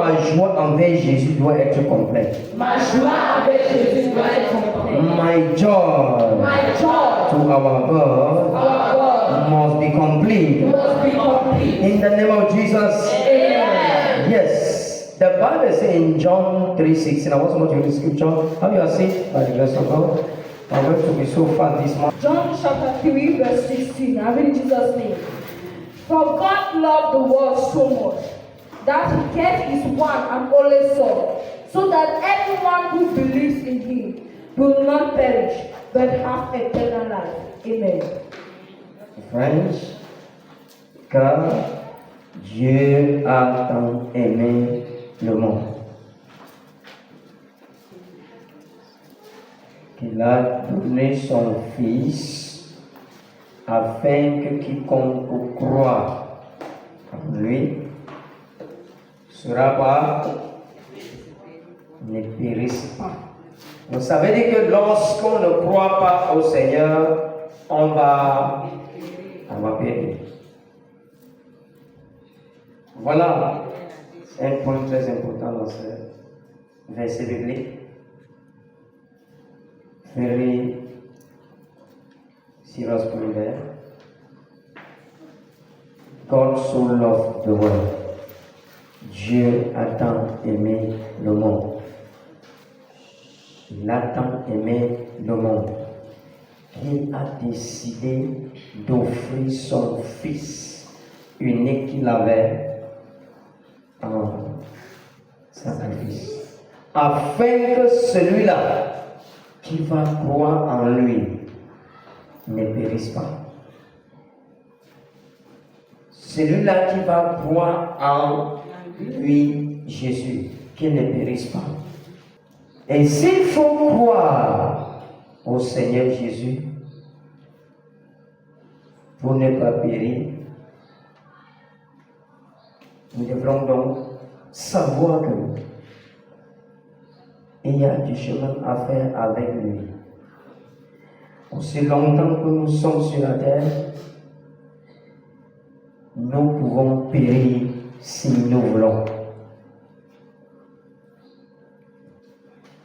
ma joie envers Jésus doit être complète. Ma joie avec Jésus doit être complète. My joy My joy to our God our God must be complete. must be complete. In the name of Jesus. Amen. Yes. The Bible says in John 3:16. I want someone to read the scripture. Have you seen it by the grace of God? I'm going to be so fast this morning. John chapter 3 verse 16. I read in Jesus' name. For God loved the world so much that he gave his one and only Son, so that everyone who believes in him will not perish but have eternal life. Amen. Friends, car Dieu a tant aimé le monde qu'il a donné son Fils afin que quiconque croit en lui sera pas, ne périsse pas. Vous savez dire que lorsqu'on ne croit pas au Seigneur, on va périr. Voilà un point très important dans ce verset biblique. Very serious point there. God so loved the world. Dieu a tant aimé le monde. Il a tant aimé le monde qu'il a décidé d'offrir son Fils unique qu'il avait en sacrifice, afin que celui-là qui va croire en lui ne périsse pas. Celui-là qui va croire en lui, Jésus, qu'il ne périsse pas. Et s'il faut croire au Seigneur Jésus pour ne pas périr, nous devrons donc savoir que il y a du chemin à faire avec lui. Aussi longtemps que nous sommes sur la terre, nous pouvons périr si nous voulons.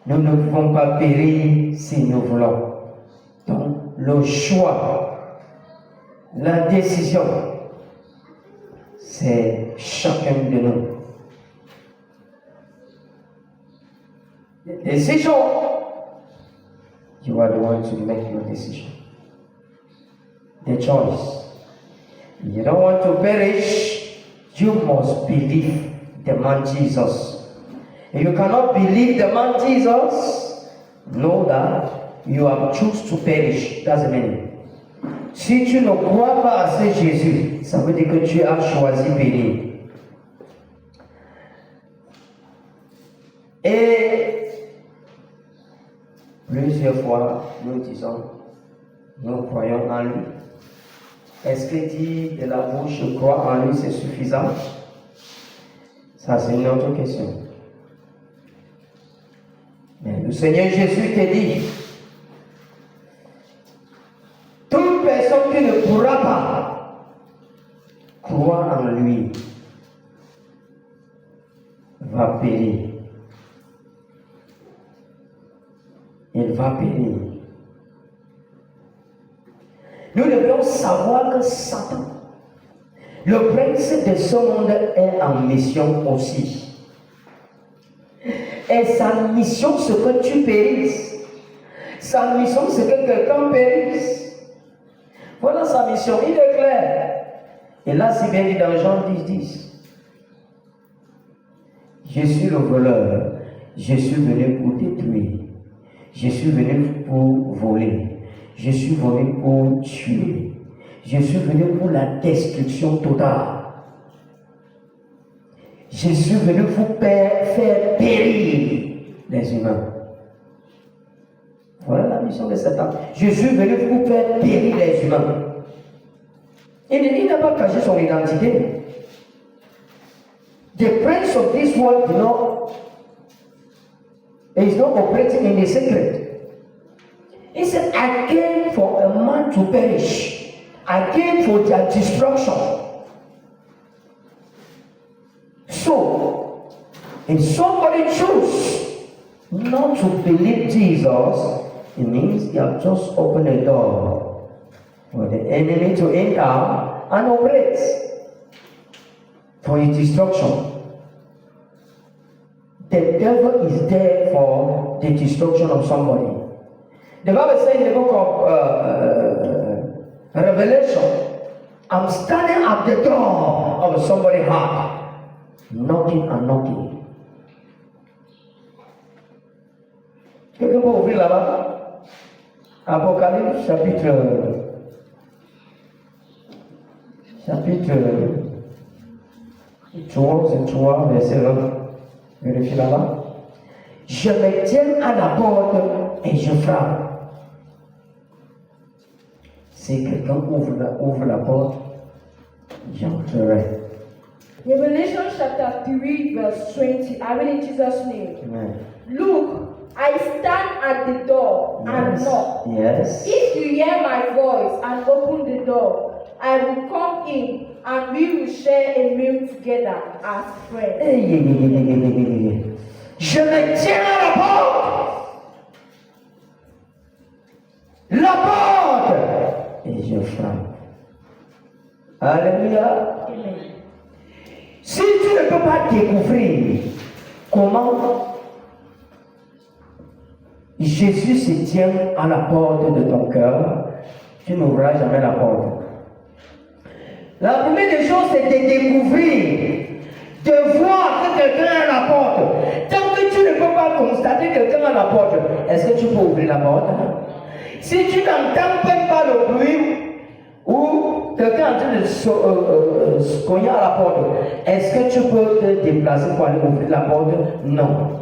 Nous ne pouvons pas périr si nous voulons. Donc, le choix, la décision, c'est chacun de nous. The decision, you are the one to make your decision. The choice. You don't want to perish, you must believe the man Jesus. If you cannot believe the man Jesus, know that you have chosen to perish. That's the meaning. Si tu ne crois pas à ce Jésus, ça veut dire que tu as choisi périr. Et plusieurs fois, nous disons, nous croyons en lui. Est-ce que dire de la bouche, je crois en lui, c'est suffisant? Ça, c'est une autre question. Mais le Seigneur Jésus te dit, toute personne qui ne pourra pas croire en lui va périr. Il va périr. Nous devons savoir que Satan, le prince de ce monde, est en mission aussi. Et sa mission, c'est que tu périsses. Sa mission, c'est que quelqu'un périsse. Voilà sa mission, il est clair. Et là, c'est bien dit dans Jean 10:10. Je suis le voleur. Je suis venu pour détruire. Je suis venu pour voler. Je suis venu pour tuer. Je suis venu pour la destruction totale. Je suis venu pour faire périr les humains. Voilà la mission de Satan. Je suis venu pour faire périr les humains. Il n'a pas caché son identité. The prince of this world is not operating in the secret. He said, I came for a man to perish. I came for their destruction. So, If somebody choose not to believe Jesus, it means you have just opened a door for the enemy to enter and operate for his destruction. The devil is there for the destruction of somebody. The Bible says in the book of Revelation, I'm standing at the door of somebody's heart, knocking and knocking. Quelqu'un peut ouvrir là-bas? Apocalypse chapitre 3, verset 1. Vérifie là-bas. Je me tiens à la porte et je frappe. Si quelqu'un ouvre la porte, j'entrerai. Revelation chapter 3, verse 20. I read in Jesus' name. Amen. Look, I stand at the door and knock. Yes. If you hear my voice and open the door, I will come in and we will share a meal together as friends. Je me tiens à la porte. La porte. Et je frappe. Alléluia. Amen. Si tu ne peux pas découvrir comment Jésus se tient à la porte de ton cœur, tu n'ouvriras jamais la porte. La première des choses, c'est de découvrir, de voir que quelqu'un est à la porte. Tant que tu ne peux pas constater quelqu'un à la porte, est-ce que tu peux ouvrir la porte? Si tu n'entends même pas le bruit ou quelqu'un est en train de se cogner à la porte, est-ce que tu peux te déplacer pour aller ouvrir la porte? Non.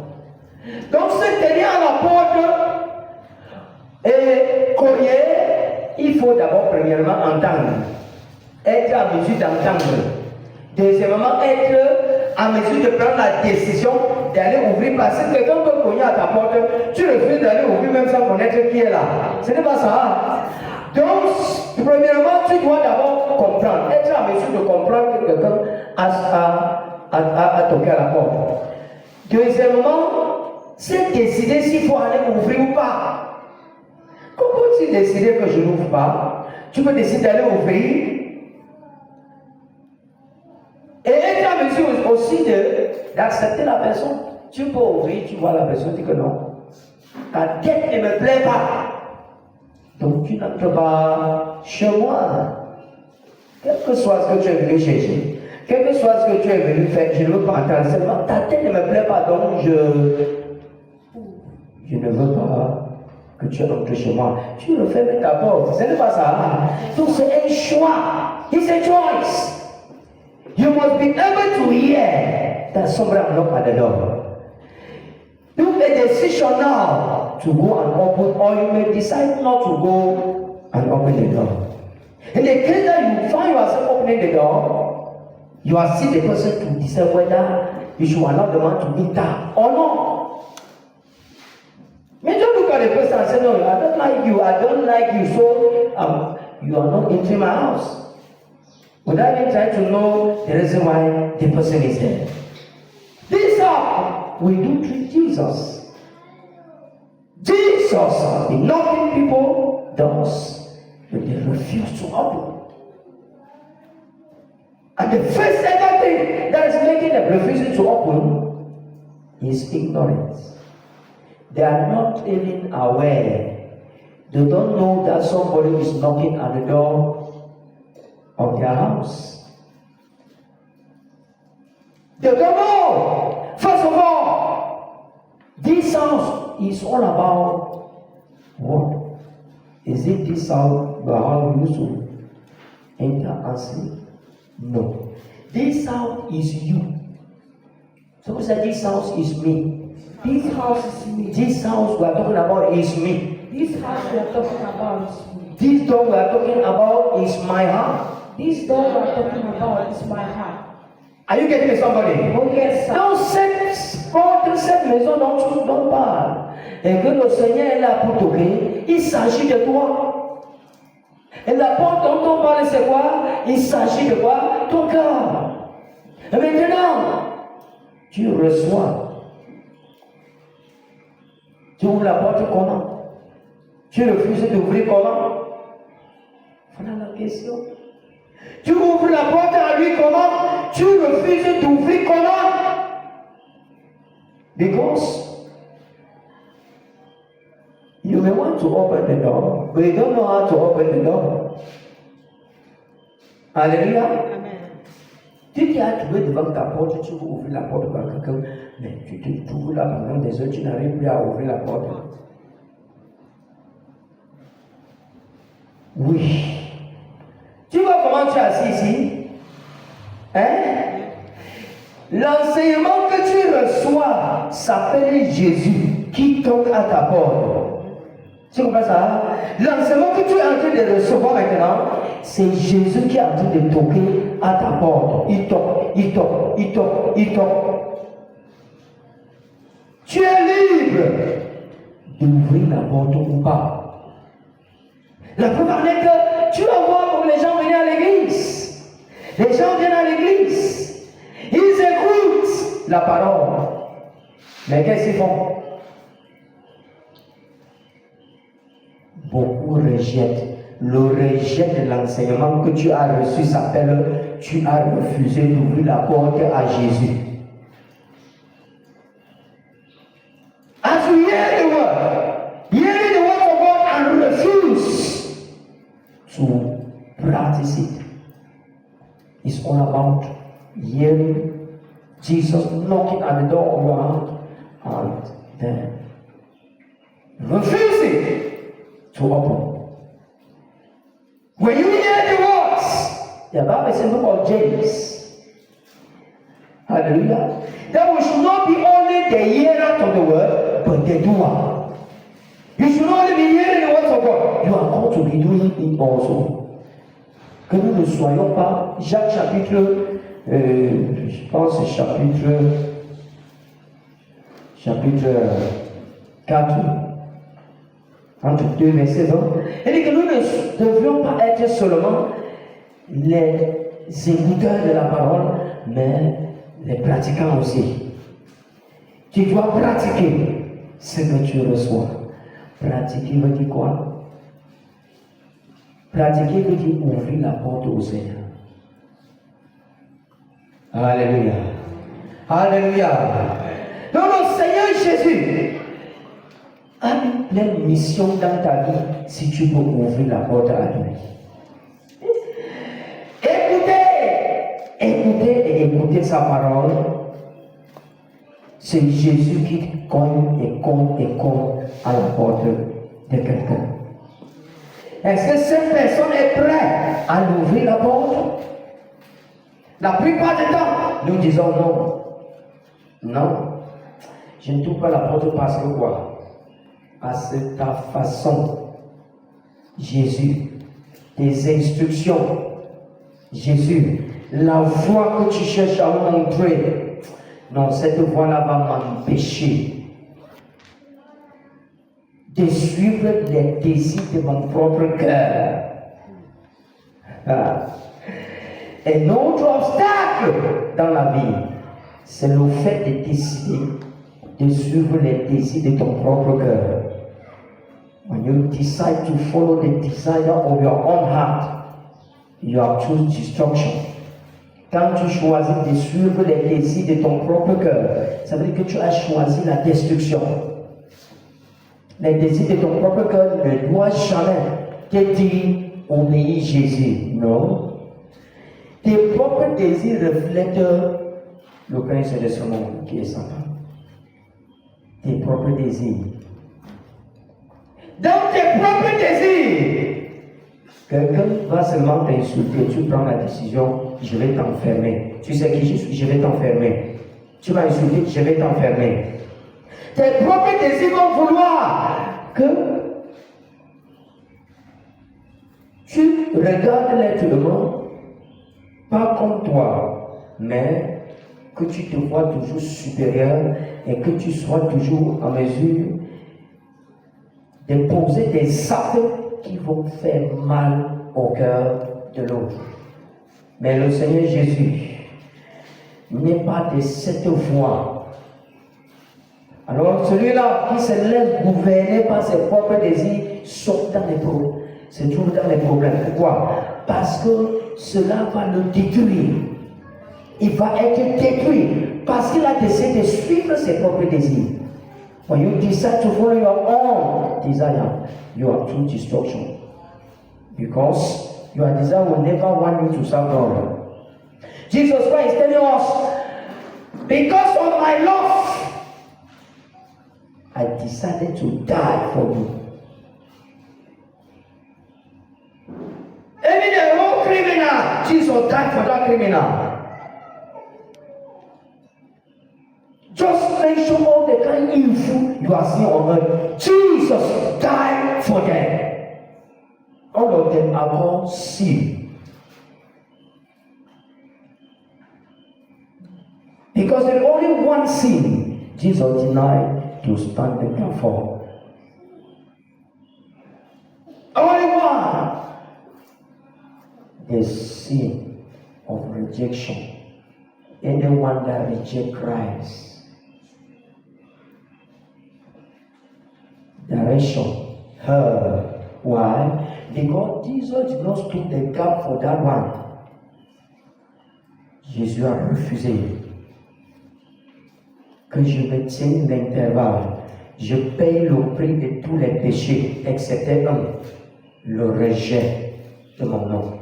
Donc, se tenir à la porte et cogner, il faut d'abord, premièrement, entendre. Être à mesure d'entendre. Deuxièmement, être à mesure de prendre la décision d'aller ouvrir. Parce que quelqu'un peut cogner à ta porte, tu refuses d'aller ouvrir même sans connaître qui est là. Ce n'est pas ça. Donc, premièrement, tu dois d'abord comprendre. Être à mesure de comprendre que quelqu'un a toqué à la porte. Deuxièmement, c'est décider s'il faut aller ouvrir ou pas. Comment peux-tu décider que je n'ouvre pas? Tu peux décider d'aller ouvrir. Et être à mesure aussi d'accepter la personne. Tu peux ouvrir, tu vois la personne, tu dis que non. Ta tête ne me plaît pas. Donc tu n'entres pas chez moi. Quel que soit ce que tu es venu chercher, quel que soit ce que tu es venu faire, je ne veux pas entrer seulement. Ta tête ne me plaît pas, donc je ne veux pas que tu entres chez moi. Tu le fais avec ta porte. Ce n'est pas ça. Donc c'est un choix. It's a choice. You must be able to hear that somebody knock at the door. You make a decision now to go and open, or you may decide not to go and open the door. In the case that you find yourself opening the door, you are still the person to decide whether you should allow the man to enter or not. May don't look at the person and say, no, I don't like you, so you are not entering my house. Without even trying to know the reason why the person is there. This up, we do treat Jesus. Jesus been knocking people doors, but they refuse to open. And the first ever thing that is making them refusing to open is ignorance. They are not even aware. They don't know that somebody is knocking at the door of their house. They don't know. First of all, this house is all about what? Is it this house where how you used to enter and sleep? No. This house is you. Someone said this house is me. This house is me. This house we are talking about is me. This house we are talking about is me. This door we are talking about is my heart. This door we are talking about is my heart. Are you getting me, somebody? Oh yes, sir. Dans cette maison dont tu parles, et que le Seigneur est là pour toquer, il s'agit de toi. Et la porte dont on parle, c'est quoi? Il s'agit de quoi? Ton cœur. Et maintenant, Tu reçois. Tu ouvres la porte comment? Tu refuses d'ouvrir comment? Voilà la question. Tu ouvres la porte à lui comment? Tu refuses d'ouvrir comment? Because you may want to open the door, but you don't know how to open the door. Alléluia. Amen. Tu t'es trouvé devant ta porte, tu veux ouvrir la porte par quelqu'un, mais tu te trouves là pendant des heures, tu n'arrives plus à ouvrir la porte. Oui. Tu vois comment tu es assis ici? Hein? L'enseignement que tu reçois s'appelle Jésus qui toque à ta porte. Tu comprends ça? L'enseignement que tu es en train de recevoir maintenant, c'est Jésus qui est en train de toquer à ta porte. Il toque, il toque, il toque, il toque. Tu es libre d'ouvrir la porte ou pas. La preuve est que tu vas voir comme les gens viennent à l'église. Les gens viennent à l'église. Ils écoutent la parole. Mais qu'est-ce qu'ils font? Beaucoup rejettent. Le rejet de l'enseignement que tu as reçu s'appelle tu as refusé d'ouvrir la porte à Jésus. As you hear the word of God and refuse to practice it. It's all about hearing Jesus knocking at the door of your heart and then refusing to open. When you hear the words, the Bible is in the book of James. Hallelujah. That we should not be only the hearer of the word, but the doer. You should not only be hearing the words of God, you are called to be doing it also. Que nous ne soyons pas, Jacques chapitre, je pense chapitre 4, entre 2 versets 20, il dit que nous ne devions pas être seulement les écouteurs de la parole, mais les pratiquants aussi. Tu dois pratiquer ce que tu reçois. Pratiquer veut dire quoi? Pratiquer veut dire ouvrir la porte au Seigneur. Alléluia. Alléluia. Donc le Seigneur Jésus a une pleine mission dans ta vie si tu peux ouvrir la porte à lui. Écoutez sa parole. C'est Jésus qui cogne à la porte de quelqu'un. Est-ce que cette personne est prête à ouvrir la porte? La plupart du temps, nous disons non. Non. Je ne trouve pas la porte parce que quoi? Parce que ta façon, Jésus, tes instructions, Jésus, la voie que tu cherches à montrer, non, cette voie-là va m'empêcher de suivre les désirs de mon propre cœur. Un autre obstacle dans la vie, c'est le fait de décider de suivre les désirs de ton propre cœur. When you decide to follow the desire of your own heart, you have chosen destruction. Quand tu choisis de suivre les désirs de ton propre cœur, ça veut dire que tu as choisi la destruction. Les désirs de ton propre cœur ne doivent jamais te dire obéis Jésus. Non. Tes propres désirs reflètent le prince de ce monde qui est Satan. Tes propres désirs. Dans tes propres désirs, quelqu'un va seulement t'insulter, tu prends la décision, je vais t'enfermer. Tu sais qui je suis, je vais t'enfermer. Tu m'as insulté, je vais t'enfermer. Tes propres désirs vont vouloir que tu regardes l'être humain, pas comme toi, mais que tu te vois toujours supérieur et que tu sois toujours en mesure de poser des actes qui vont faire mal au cœur de l'autre. Mais le Seigneur Jésus n'est pas de cette voie. Alors celui-là qui se laisse gouverner par ses propres désirs se trouve dans les problèmes. Pourquoi? Parce que cela va le détruire. Il va être détruit parce qu'il a décidé de suivre ses propres désirs. When you decide to follow your own desire, you are true destruction. Because your desire will never want you to serve God. Jesus Christ is telling us, because of my love, I decided to die for you. Even a wrong criminal, Jesus died for that criminal. Just mention all the kind of evil you are seeing on earth. Jesus died for them. All of them are called sin. Because there's only one sin Jesus denied to stand the gap for. Only one. The sin of rejection. Anyone that rejects Christ. Direction. Her. Why? Because Jesus did not stand the gap for that one. Jésus a refusé que je me tienne l'intervalle. Je paye le prix de tous les péchés, excepté un, le rejet de mon nom.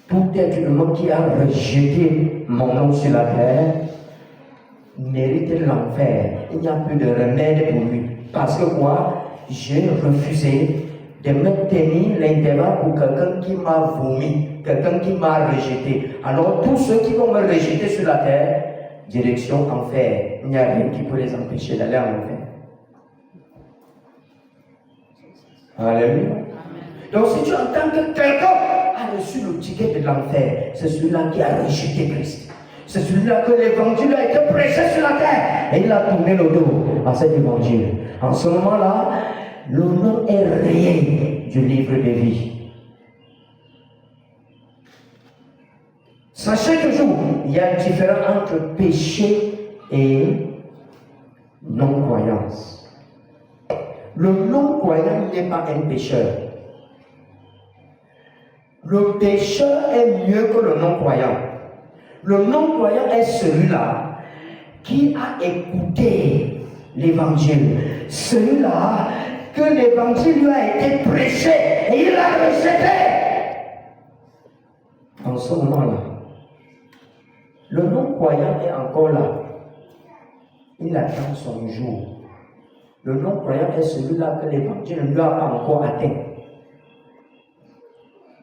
Tout être humain qui a rejeté mon nom sur la terre mérite l'enfer. Il n'y a plus de remède pour lui. Parce que moi, j'ai refusé de me tenir l'intervalle pour quelqu'un qui m'a vomi, quelqu'un qui m'a rejeté. Alors tous ceux qui vont me rejeter sur la terre, direction enfer. Il n'y a rien qui peut les empêcher d'aller en enfer. Alléluia. Donc si tu entends que quelqu'un a reçu le ticket de l'enfer, c'est celui-là qui a rejeté Christ. C'est celui-là que l'évangile a été prêché sur la terre. Et il a tourné le dos à cet évangile. En ce moment-là, le nom est rayé du livre de vie. Sachez toujours, il y a une différence entre péché et non-croyance. Le non-croyant n'est pas un pécheur. Le pécheur est mieux que le non-croyant. Le non-croyant est celui-là qui a écouté l'évangile. Celui-là que l'évangile lui a été prêché et il a rejeté. En ce moment-là, le non-croyant est encore là. Il attend son jour. Le non-croyant est celui-là que l'évangile ne lui a pas encore atteint.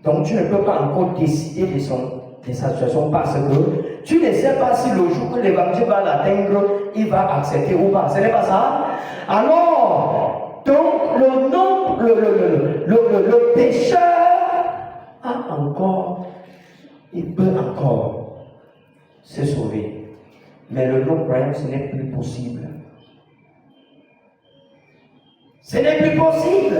Donc tu ne peux pas encore décider de sa situation parce que tu ne sais pas si le jour que l'évangile va l'atteindre, il va accepter ou pas. Ce n'est pas ça. Alors, donc le pécheur a encore, il peut encore se sauver. Mais le non-croyant, ce n'est plus possible. Ce n'est plus possible.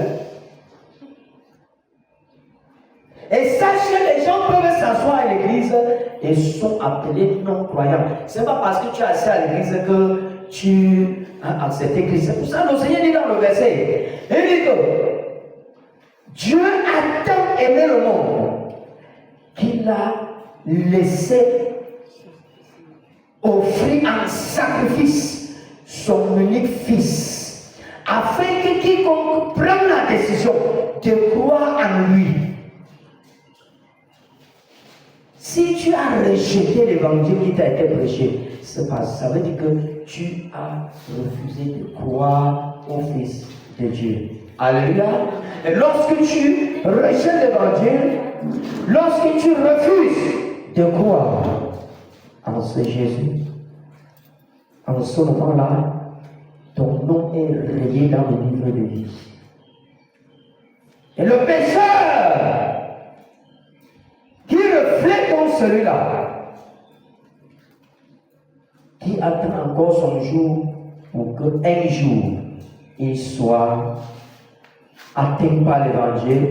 Et sachez, les gens peuvent s'asseoir à l'église et sont appelés non-croyants. Ce n'est pas parce que tu es assis à l'église que tu as accepté Christ. C'est pour ça que le Seigneur dit dans le verset, il dit que Dieu a tant aimé le monde qu'il a laissé offrir en sacrifice son unique fils, afin que quiconque prenne la décision de croire en lui. Si tu as rejeté l'évangile qui t'a été prêché, c'est pas ça veut dire que tu as refusé de croire au Fils de Dieu. Alléluia. Et lorsque tu rejettes l'évangile, lorsque tu refuses de croire en ce Jésus, en ce moment-là, ton nom est rayé dans le livre de vie. Et le pécheur qui reflète donc celui-là, qui attend encore son jour pour qu'un jour il soit atteint par l'évangile.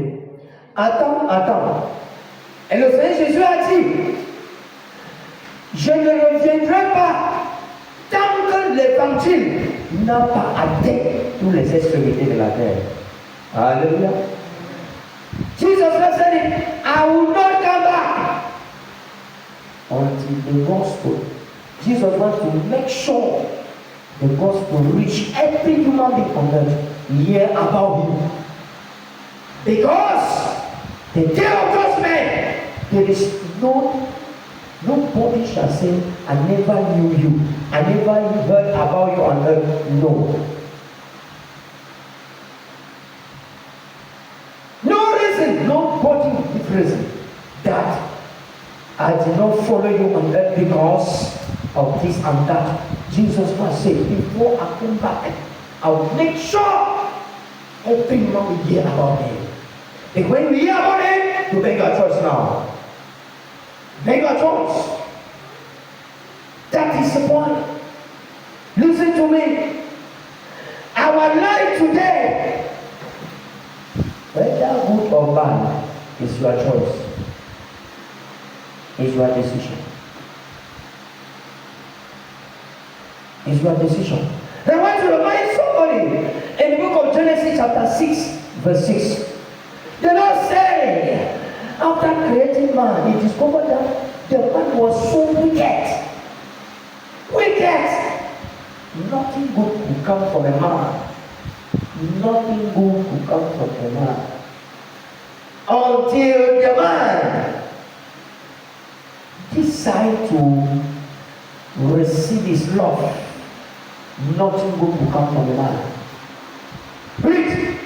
Attends. Et le Seigneur Jésus a dit, je ne reviendrai pas tant que l'évangile n'a pas atteint toutes les extrémités de la terre. Alléluia. Jesus said, I will not come back until the gospel. Jesus wants to make sure the gospel reach every human being on earth hear about him. Because the day of judgment, there is nobody shall say, I never knew you. I never heard about you on earth. No. No reason, nobody give reason that I did not follow you on earth because of this and that. Jesus must say, before I come back, I will make sure everyone will hear about him. And when we hear about him, you make a choice now. Make a choice. That is the point. Listen to me. Our life today, whether good or bad, is your choice. It's your decision. It's your decision. I want to remind somebody in the book of Genesis chapter 6, verse 6. The Lord said, after creating man, he discovered that the man was so wicked. Wicked. Nothing good could come from a man. Nothing good could come from a man. Until the man decided to receive his love, nothing good could come from a man. Read.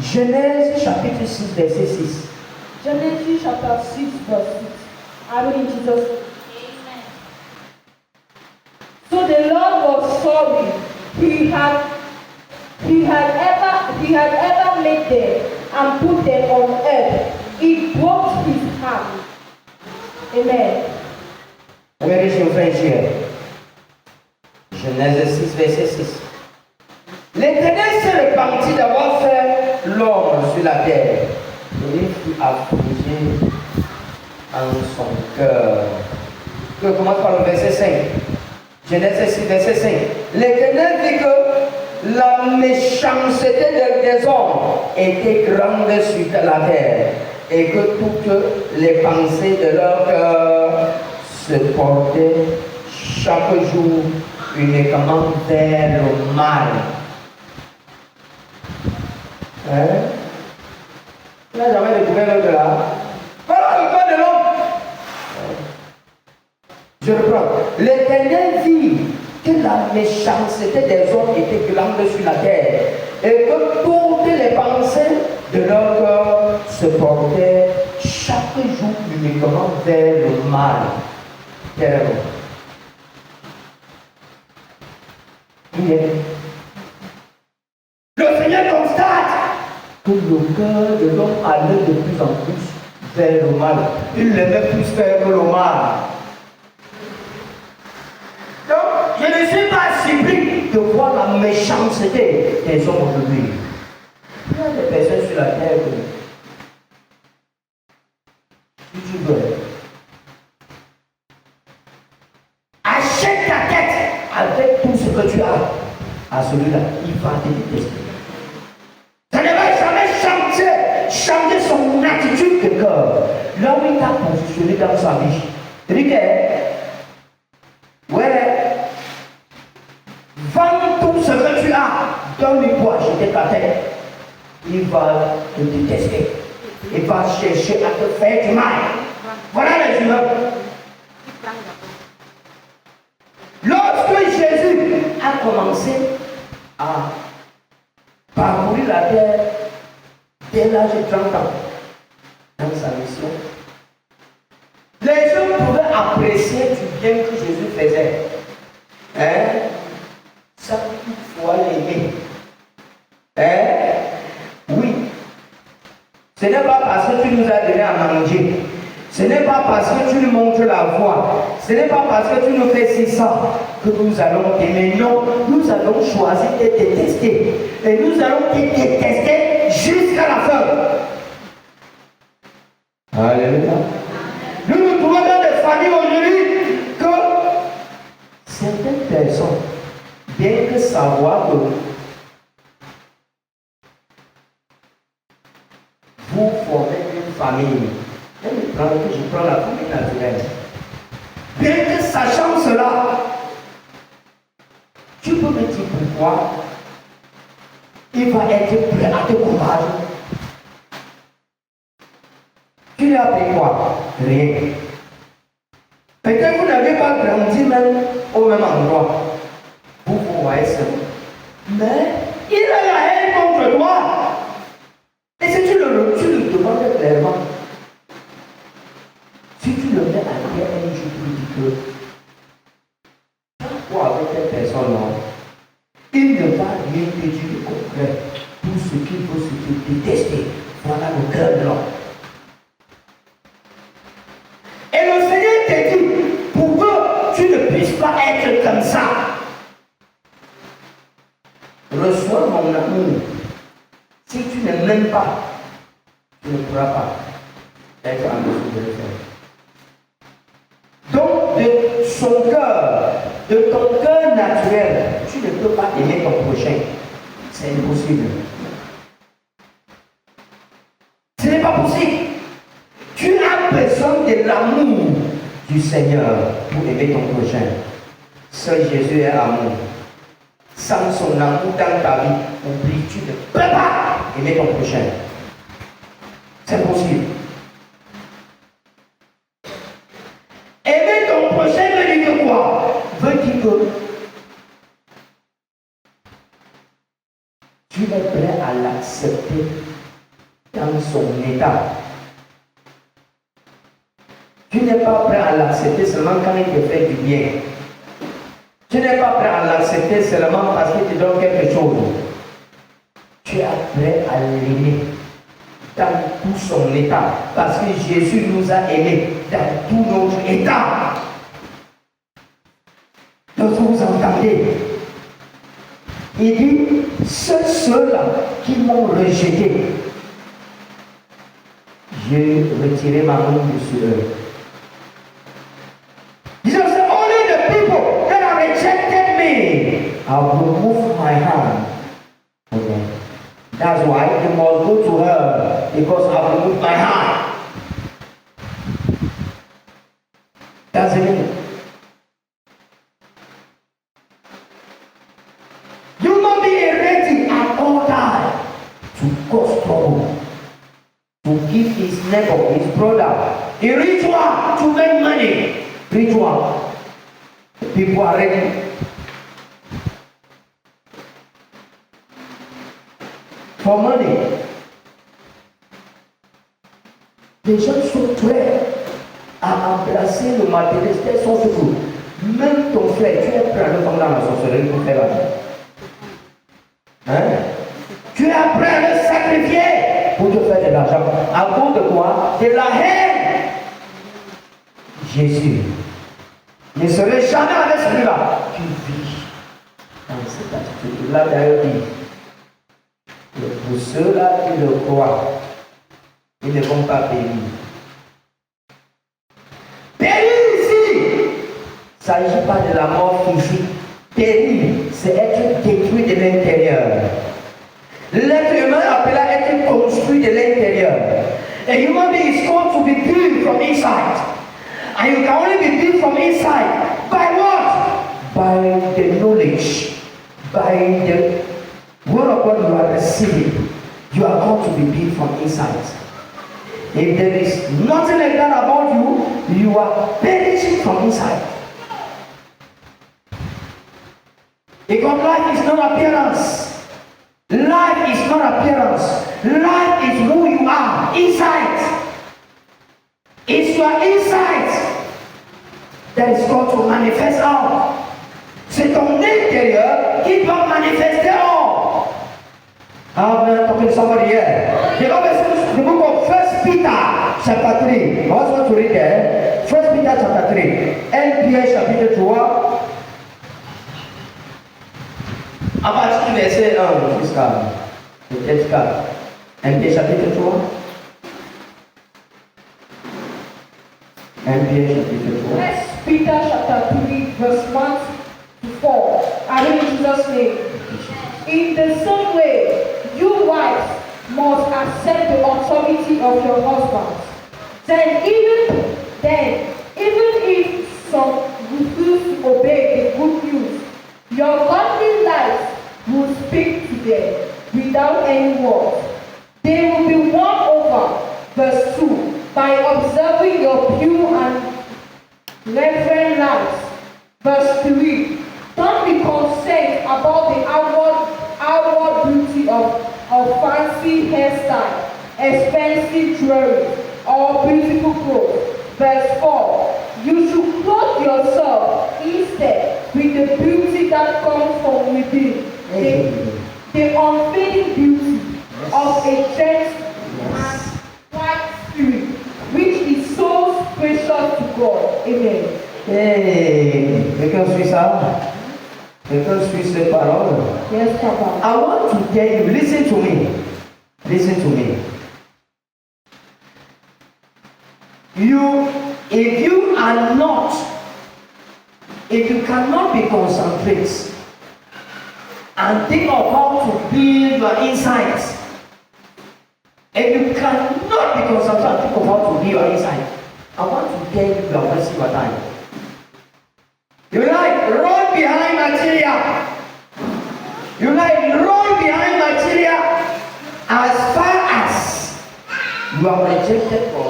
Genèse chapitre 6, verset 6. Genesis chapter 6, verse 6. I read in Jesus' name. Amen. So the Lord was sorry he had ever made them and put them on earth. It broke his heart. Amen. Where is your friend here? Genèse 6, verset 6. L'Éternel s'est repenti d'avoir fait l'homme sur la terre. Et il fut affligé en son cœur. Je commence par le verset 5. Genèse 6, verset 5. L'Éternel dit que la méchanceté des hommes était grande sur la terre et que toutes les pensées de leur cœur se portaient chaque jour uniquement vers le mal. Hein? Tu n'as jamais découvert l'autre là? Voilà le cœur de l'homme. Je reprends. L'Éternel dit que la méchanceté des hommes était grande sur la terre et que toutes les pensées de leur cœur se portaient chaque jour uniquement vers le mal. Terre. Le Seigneur constate que le cœur de l'homme allait de plus en plus vers le mal. Il aimait plus faire que le mal. Donc, je ne suis pas surpris de voir la méchanceté des hommes aujourd'hui. Il y a des personnes sur la terre si tu veux, achète ta tête avec tout ce que tu as à celui-là, il va te détester. Ça ne va jamais changer son attitude de cœur. Là où il t'a positionné dans sa vie. C'est-à-dire que, ouais, vends tout ce que tu as, donne-lui pour acheter ta tête. Il va te détester. Il va chercher à te faire du mal. Voilà les humains. Lorsque Jésus a commencé à parcourir la terre dès l'âge de 30 ans, dans sa mission, les gens pouvaient apprécier du bien que Jésus faisait. Hein? Ça, il faut l'aimer. Hein? Oui. Ce n'est pas parce que tu nous as donné à manger. Ce n'est pas parce que tu nous montres la voie. Ce n'est pas parce que tu nous fais si ça que nous allons t'aimer. Non, nous allons choisir de te détester. Et nous allons te détester jusqu'à la fin. Alléluia. Nous nous personne, bien que savoir que vous formez une famille, je prends la famille naturelle, bien que sachant cela, tu peux me dire pourquoi il va être prêt à te combattre. Tu lui as appris quoi? Rien. Peut-être vous n'avez pas grandi même au même endroit. Vous vous voyez ça. Mais il a la haine contre toi. Et si tu le demandes clairement, si tu le mets à terre un jour, tu lui dis que pourquoi avec cette personne-là, il ne va rien te dire de concret pour ce qu'il veut se détester. Voilà le cœur de l'homme. Et le Seigneur te dit, pour que tu ne puisses pas être comme ça, reçois mon amour. Si tu ne m'aimes pas, tu ne pourras pas être en mesure de le faire. Donc, de son cœur, de ton cœur naturel, tu ne peux pas aimer ton prochain. C'est impossible. Ce n'est pas possible. Tu as besoin de l'amour du Seigneur pour aimer ton prochain. Seul Jésus est amour. Sans son amour dans ta vie, oublie, tu ne peux pas aimer ton prochain. C'est possible. Aimer ton prochain veut dire que quoi? Veut dire que tu es prêt à l'accepter dans son état. Tu n'es pas prêt à l'accepter seulement quand il te fait du bien. Tu n'es pas prêt à l'accepter seulement parce qu'il te donne quelque chose. Tu es prêt à l'aimer dans tout son état. Parce que Jésus nous a aimés dans tout notre état. Donc vous entendez, il dit, ceux-là qui m'ont rejeté, j'ai retiré ma main de eux. Jesus said, only the people that have rejected me, I'll remove my hand. Okay. That's why you must go to her, because I've removed my hand. That's it. You must be ready at all times to cause trouble, to give his neighbor, his brother, a ritual to make money. Ritual. People are ready for money. Les gens sont prêts à embrasser le matériel, c'est son secours. Même ton frère, tu es prêt à le tomber dans la sorcellerie pour faire la vie. Hein? Tu es prêt à le sacrifier pour te faire de l'argent. À cause de quoi? De la haine. Jésus ne serait jamais avec celui-là qui vit dans cette attitude. Là d'ailleurs dit, que pour ceux-là qui le croient, ils ne vont pas périr. Périr ici, il ne s'agit pas de la mort physique. Périr, c'est être détruit de l'intérieur. L'être humain appelé à être construit de l'intérieur. A human being is called to be built from inside. And you can only be built from inside. By what? By the knowledge. By the word of God you are receiving. You are called to be built from inside. If there is nothing like that about you, you are perishing from inside. Because life is not appearance. Life is not appearance. Life is who you are inside. It's your insight that is called to manifest out. C'est ton intérieur qui doit manifester out. I'm talking to somebody here. The book of 1 Peter chapter 3. I also want to read there. 1 Peter chapter 3. NPA chapitre 3. À partir du verset 1 jusqu'à peut-être 4. NPA chapitre 3. NPA chapitre 3. 1 Peter chapter 3 verse 1 to fall. I mean, in Jesus' name. In the same way, you wives must accept the authority of your husbands. Then, even if some refuse to obey the good news, your godly lives will speak to them without any words. They will be won over, verse 2, by observing your pure and reverent lives. Verse 3, don't be concerned about the outward beauty of fancy hairstyle, expensive jewelry, or beautiful clothes. Verse 4, you should clothe yourself instead with the beauty that comes from within, the unfading beauty of a gentle and quiet spirit, which is so precious to God. Amen. Hey, quelqu'un suit ça? Quelqu'un suit ces paroles? Yes, Papa. I want to tell you, listen to me. Listen to me. If you cannot be concentrate and think of how to build your insights, if you cannot be concentrated and think of how to build your insight, I want to tell you are wasting your time. You like run behind material. You like run behind material as far as you are rejected for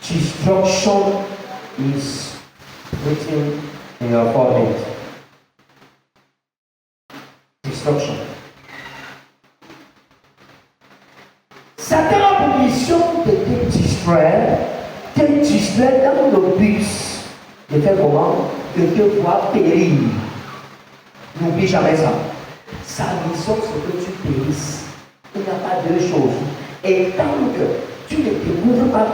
destruction is written in your forehead. Destruction. Satan a pour mission de te distraire dans le but de faire comment? De te voir périr. N'oublie jamais ça. Sa mission, c'est que tu périsses. Il n'y a pas deux choses. Et tant que tu ne découvres pas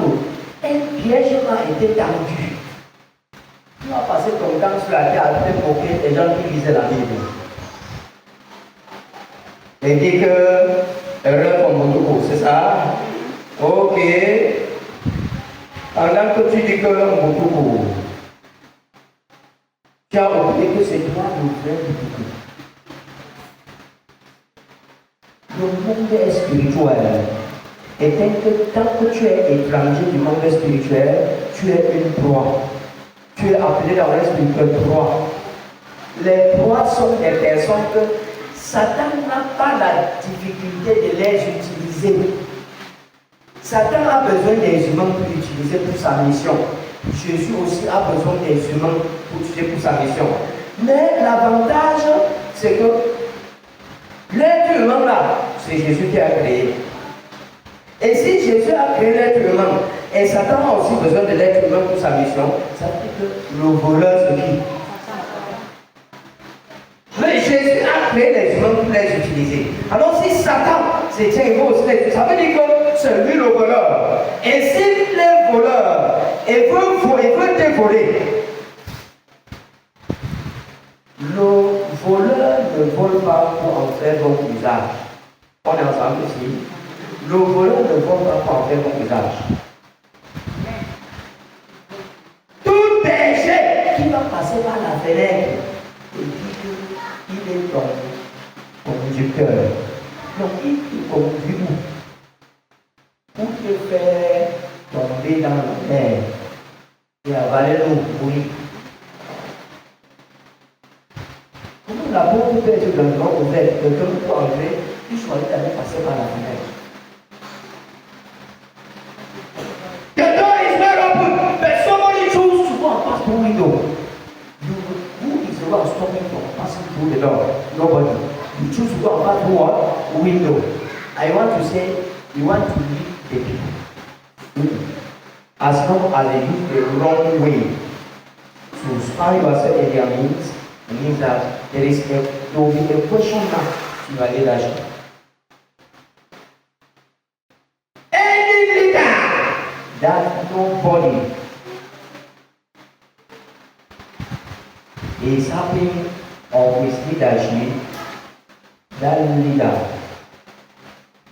qu'un piège a été tendu, tu vas passer ton temps sur la terre à te moquer des gens qui lisaient la Bible. Et dit que erreur comme Moutoukou, c'est ça? Ok. Pendant que tu dis que Moutoukou, tu as oublié que c'est toi le vrai Moutoukou. Le monde est spirituel. Et tant que tu es étranger du monde spirituel, tu es une proie. Tu es appelé dans l'esprit proie. Les proies sont des personnes que Satan n'a pas la difficulté de les utiliser. Satan a besoin des humains pour l'utiliser pour sa mission. Jésus aussi a besoin des humains pour l'utiliser pour sa mission. Mais l'avantage, c'est que l'être humain là, c'est Jésus qui a créé. Et si Jésus a créé l'être humain, et Satan a aussi besoin de l'être humain pour sa mission, ça veut dire que le voleur c'est qui? Mais Jésus a créé les humains pour les utiliser. Alors si Satan se tient, il faut aussi les utiliser. Ça veut dire que c'est lui le voleur. Et si le voleur, il veut te voler, le voleur ne vole pas pour en faire bon usage. On est ensemble ici. Le voleur ne vole pas pour en faire bon usage. Tout péché qui va passer par la fenêtre et dit qu'il est ton conducteur. Donc il te conduit pour te faire tomber dans la mer et avaler l'eau pourrie. Comment la porte peut être grandement ouverte, quelqu'un peut entrer, il choisit d'aller passer par la fenêtre. The door is not open, but somebody chose to go and pass through window. Who is the one stopping from passing through the door? Nobody. You choose to go and pass through what? Window. I want to say, you want to lead the people. As long as they use the wrong way to spy yourself in their means, it means that there will be a question mark to your leadership. Any leader that nobody is happy of his leadership, that leader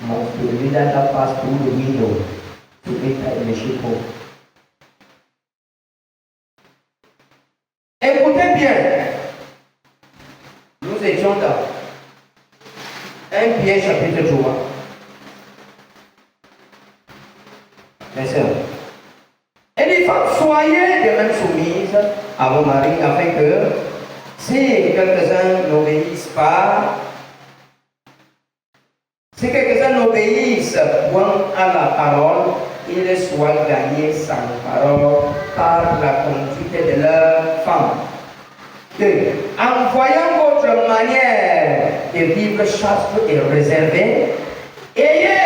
must be a leader that passed through the window to enter in the ship home. Écoutez bien. Nous étions dans 1 Pierre chapitre 3. Mes sœurs. Elle dit, femmes, soyez de même soumises à vos maris, afin que, si quelques-uns n'obéissent pas, si quelques-uns n'obéissent point à la parole, ils soient gagnés sans parole par la conduite de leurs femmes. 2. En voyant votre manière de vivre chaste et réservée, ayez